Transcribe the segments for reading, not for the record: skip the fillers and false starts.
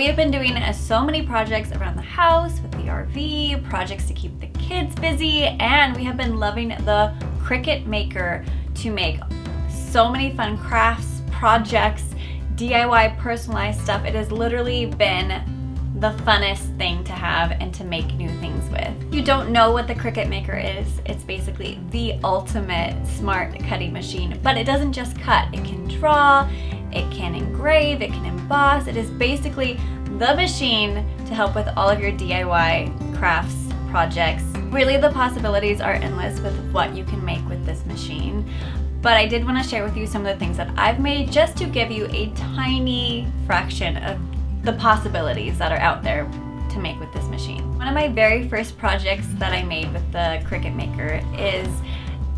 We have been doing so many projects around the house with the RV, projects to keep the kids busy, and we have been loving the Cricut Maker to make so many fun crafts, projects, DIY personalized stuff. It has literally been the funnest thing to have and to make new things with. If you don't know what the Cricut Maker is, it's basically the ultimate smart cutting machine, but it doesn't just cut. It can draw, it can engrave, it can emboss. It is basically the machine to help with all of your DIY crafts, projects. Really, the possibilities are endless with what you can make with this machine. But I did want to share with you some of the things that I've made just to give you a tiny fraction of the possibilities that are out there to make with this machine. One of my very first projects that I made with the Cricut Maker is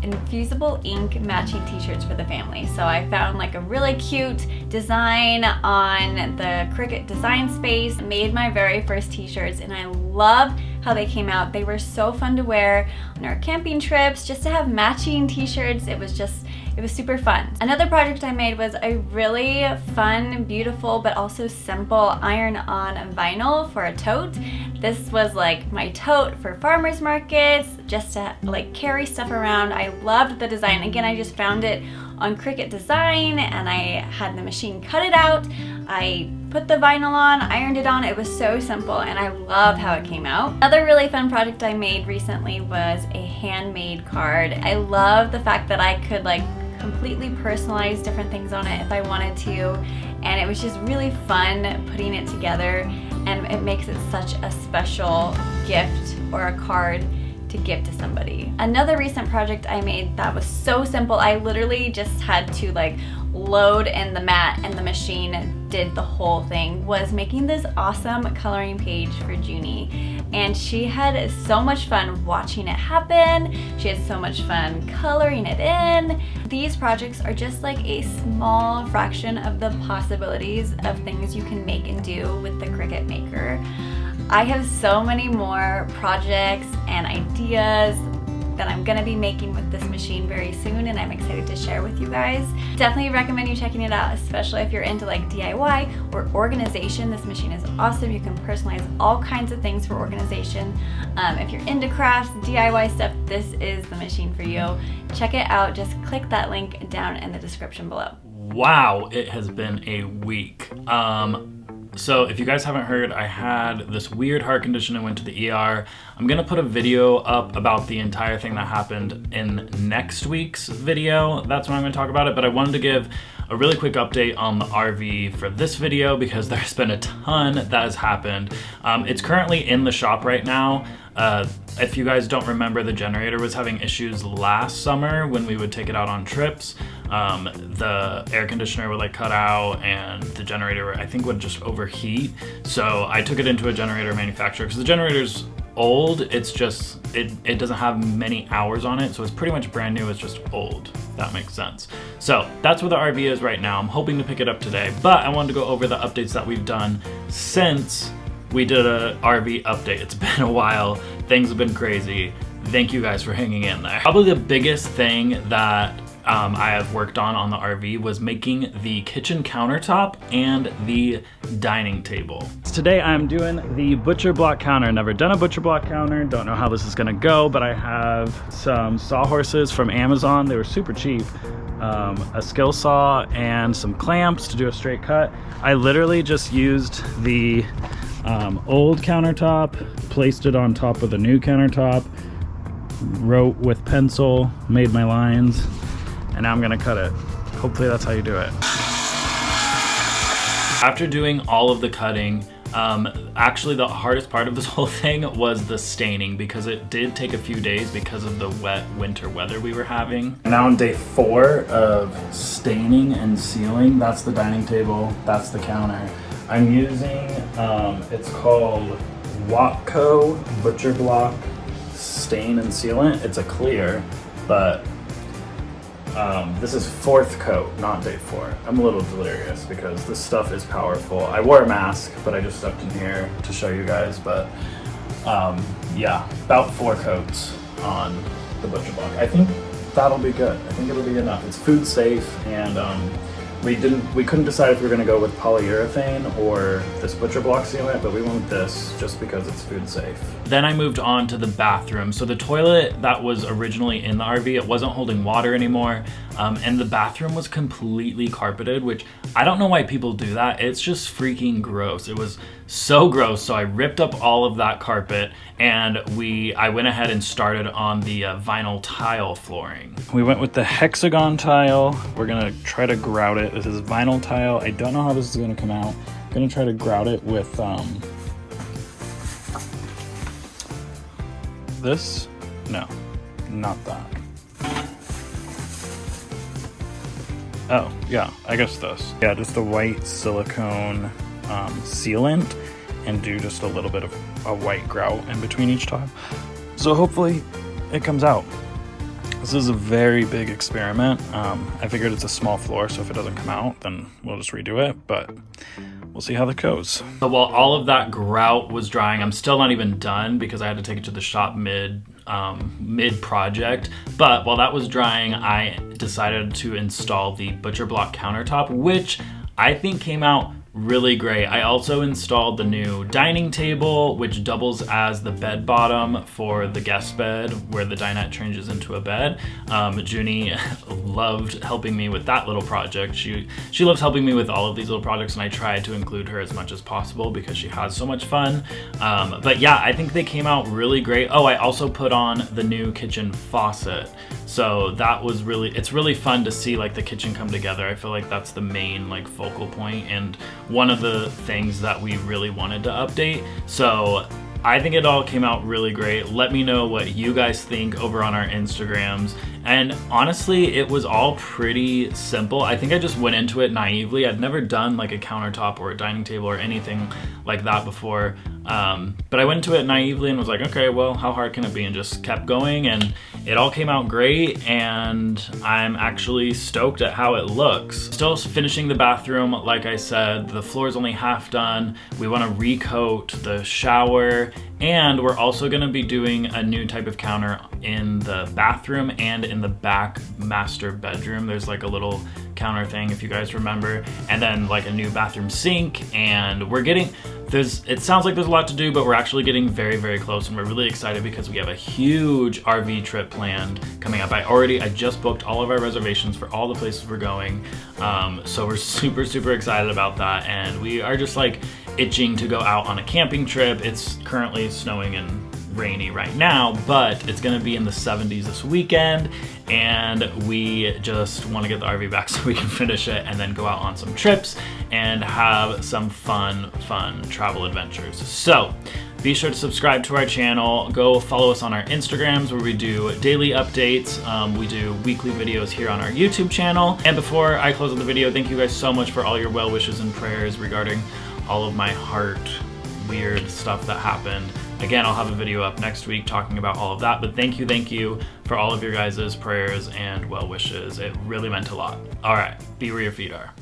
infusible ink matching t-shirts for the family. So I found like a really cute design on the Cricut design space, made my very first t-shirts, and I love how they came out. They were so fun to wear on our camping trips, just to have matching t-shirts. It was super fun. Another project I made was a really fun, beautiful, but also simple iron-on vinyl for a tote. This was like my tote for farmers markets, just to like carry stuff around. I loved the design. Again, I just found it on Cricut Design and I had the machine cut it out. I put the vinyl on, ironed it on. It was so simple and I loved how it came out. Another really fun project I made recently was a handmade card. I love the fact that I could like completely personalize different things on it if I wanted to, and it was just really fun putting it together, and it makes it such a special gift or a card to give to somebody. Another recent project I made that was so simple, I literally just had to like load in the mat and the machine did the whole thing, was making this awesome coloring page for Junie. And she had so much fun watching it happen. She had so much fun coloring it in. These projects are just like a small fraction of the possibilities of things you can make and do with the Cricut Maker. I have so many more projects and ideas that I'm gonna be making with this machine very soon, and I'm excited to share with you guys. Definitely recommend you checking it out, especially if you're into like DIY or organization. This machine is awesome. You can personalize all kinds of things for organization. If you're into crafts, DIY stuff, this is the machine for you. Check it out. Just click that link down in the description below. Wow, it has been a week. So if you guys haven't heard, I had this weird heart condition and went to the ER. I'm gonna put a video up about the entire thing that happened in next week's video. That's when I'm gonna talk about it, but I wanted to give a really quick update on the RV for this video because there's been a ton that has happened. It's currently in the shop right now. If you guys don't remember, the generator was having issues last summer when we would take it out on trips. The air conditioner would like cut out and the generator, I think, would just overheat. So I took it into a generator manufacturer because the generator's old. It's just, it doesn't have many hours on it. So it's pretty much brand new. It's just old, if that makes sense. So that's where the RV is right now. I'm hoping to pick it up today, but I wanted to go over the updates that we've done since we did a RV update. It's been a while. Things have been crazy. Thank you guys for hanging in there. Probably the biggest thing that I have worked on the RV was making the kitchen countertop and the dining table. Today I'm doing the butcher block counter. Never done a butcher block counter. Don't know how this is gonna go, but I have some sawhorses from Amazon. They were super cheap. A skill saw and some clamps to do a straight cut. I literally just used the old countertop, placed it on top of the new countertop, wrote with pencil, made my lines, and now I'm gonna cut it. Hopefully that's how you do it. After doing all of the cutting, actually the hardest part of this whole thing was the staining, because it did take a few days because of the wet winter weather we were having. Now on day 4 of staining and sealing. That's the dining table, that's the counter. I'm using, it's called Watco Butcher Block Stain and Sealant. It's a clear, but this is 4th coat, not day 4. I'm a little delirious because this stuff is powerful. I wore a mask, but I just stepped in here to show you guys, but yeah, about 4 coats on the butcher block. I think that'll be good. I think it'll be enough. It's food safe, and We couldn't decide if we were gonna go with polyurethane or this butcher block sealant, but we went with this just because it's food safe. Then I moved on to the bathroom. So the toilet that was originally in the RV, it wasn't holding water anymore. And the bathroom was completely carpeted, which I don't know why people do that. It's just freaking gross. It was so gross. So I ripped up all of that carpet and I went ahead and started on the vinyl tile flooring. We went with the hexagon tile. We're gonna try to grout it. This is vinyl tile. I don't know how this is gonna come out. I'm gonna try to grout it with this. No, not that. Oh, yeah, I guess this. Yeah, just a white silicone sealant and do just a little bit of a white grout in between each tile. So hopefully it comes out. This is a very big experiment. I figured it's a small floor, so if it doesn't come out, then we'll just redo it, but we'll see how that goes. So while all of that grout was drying, I'm still not even done because I had to take it to the shop mid-project. But while that was drying, I decided to install the butcher block countertop, which I think came out really great. I also installed the new dining table, which doubles as the bed bottom for the guest bed where the dinette changes into a bed. Junie loved helping me with that little project. She loves helping me with all of these little projects, and I tried to include her as much as possible because she has so much fun. But yeah, I think they came out really great. Oh, I also put on the new kitchen faucet. So that was it's really fun to see like the kitchen come together. I feel like that's the main like focal point and one of the things that we really wanted to update. So I think it all came out really great. Let me know what you guys think over on our Instagrams. And honestly, it was all pretty simple. I think I just went into it naively. I'd never done like a countertop or a dining table or anything like that before. But I went into it naively and was like, okay, well, how hard can it be? And just kept going, and it all came out great, and I'm actually stoked at how it looks. Still finishing the bathroom, like I said, the floor is only half done. We want to recoat the shower, and we're also going to be doing a new type of counter in the bathroom and in the back master bedroom. There's like a little counter thing, if you guys remember, and then like a new bathroom sink, and it sounds like there's a lot to do, but we're actually getting very, very close, and we're really excited because we have a huge RV trip planned coming up. I just booked all of our reservations for all the places we're going, so we're super, super excited about that, and we are just like itching to go out on a camping trip. It's currently snowing and rainy right now, but it's gonna be in the 70s this weekend, and we just want to get the RV back so we can finish it and then go out on some trips and have some fun travel adventures. So be sure to subscribe to our channel. Go follow us on our Instagrams where we do daily updates. We do weekly videos here on our YouTube channel. And before I close out the video, thank you guys so much for all your well wishes and prayers regarding all of my heart weird stuff that happened. Again, I'll have a video up next week talking about all of that, but thank you for all of your guys' prayers and well wishes. It really meant a lot. All right, be where your feet are.